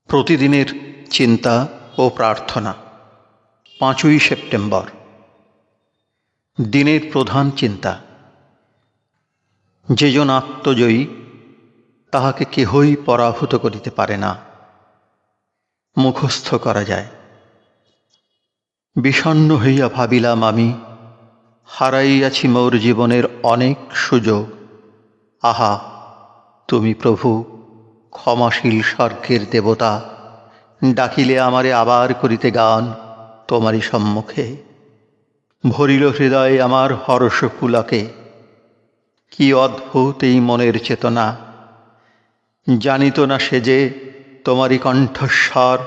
প্রতিদিনের চিন্তা ও প্রার্থনা। 5ই সেপ্টেম্বর। দিনের প্রধান চিন্তা। যে জন আত্মজয়ী, তাহাকে কেহই পরাভূত করিতে পারে না। মুখস্থ করা যায়। বিষণ্ণ হইয়া ভাবিলাম আমি, হারাইয়াছি মোর জীবনের অনেক সুযোগ। আহা, তুমি প্রভু, ক্ষমাশীল স্বর্গের দেবতা, ডাকিলে আমারে আবার করিতে গান তোমারই সম্মুখে। ভরিল হৃদয় আমার হর্ষ পুলকে। কি অদ্ভুত এই মনের চেতনা! জানিত না সে যে তোমারই কণ্ঠস্বর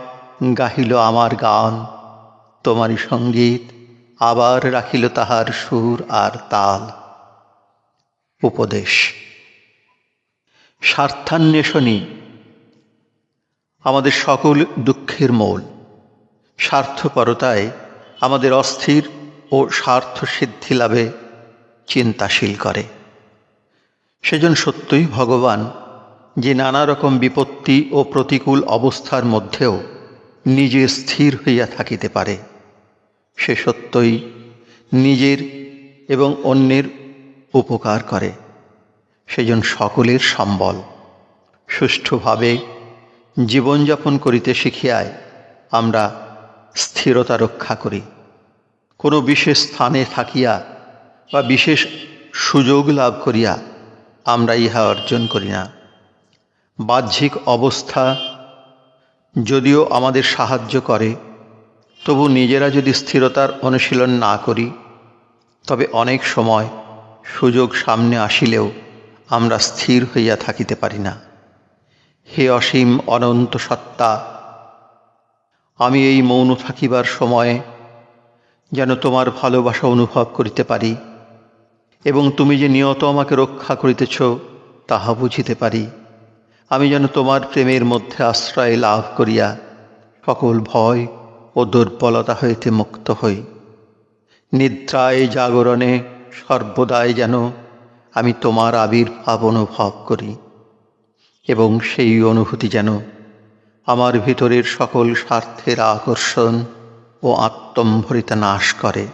গাহিল আমার গান, তোমারই সঙ্গীত আবার রাখিল তাহার সুর আর তাল। উপদেশ। স্বার্থান্বেষণই আমাদের সকল দুঃখের মূল। স্বার্থপরতায় আমাদের অস্থির ও স্বার্থ সিদ্ধি লাভে চিন্তাশীল করে। সেজন সত্যই ভগবান, যে নানা রকম বিপত্তি ও প্রতিকূল অবস্থার মধ্যেও নিজে স্থির হইয়া থাকিতে পারে। সে সত্যই নিজের এবং অন্যের উপকার করে। সেজন সকলের সম্বল। সুষ্ঠুভাবে জীবনযাপন করিতে শিখিয়ায় আমরা স্থিরতা রক্ষা করি। কোনো বিশেষ স্থানে থাকিয়া বা বিশেষ সুযোগ লাভ করিয়া আমরা ইহা অর্জন করি না। বাহ্যিক অবস্থা যদিও আমাদের সাহায্য করে, তবু নিজেরা যদি স্থিরতার অনুশীলন না করি, তবে অনেক সময় সুযোগ সামনে আসিলেও আমরা স্থির হইয়া থাকিতে পারি না। হে অসীম অনন্ত সত্তা, আমি এই মৌন থাকিবার সময়ে যেন তোমার ভালোবাসা অনুভব করিতে পারি, এবং তুমি যে নিয়ত আমাকে রক্ষা করিতেছ তাহা বুঝিতে পারি। আমি যেন তোমার প্রেমের মধ্যে আশ্রয় লাভ করিয়া সকল ভয় ও দুর্বলতা হইতে মুক্ত হই। নিদ্রায় জাগরণে সর্বদাই যেন আমি তোমার আবির্ভাব অনুভব করি, এবং সেই অনুভূতি যেন আমার ভিতরের সকল স্বার্থের আকর্ষণ ও আত্মম্ভরিতা নাশ করে।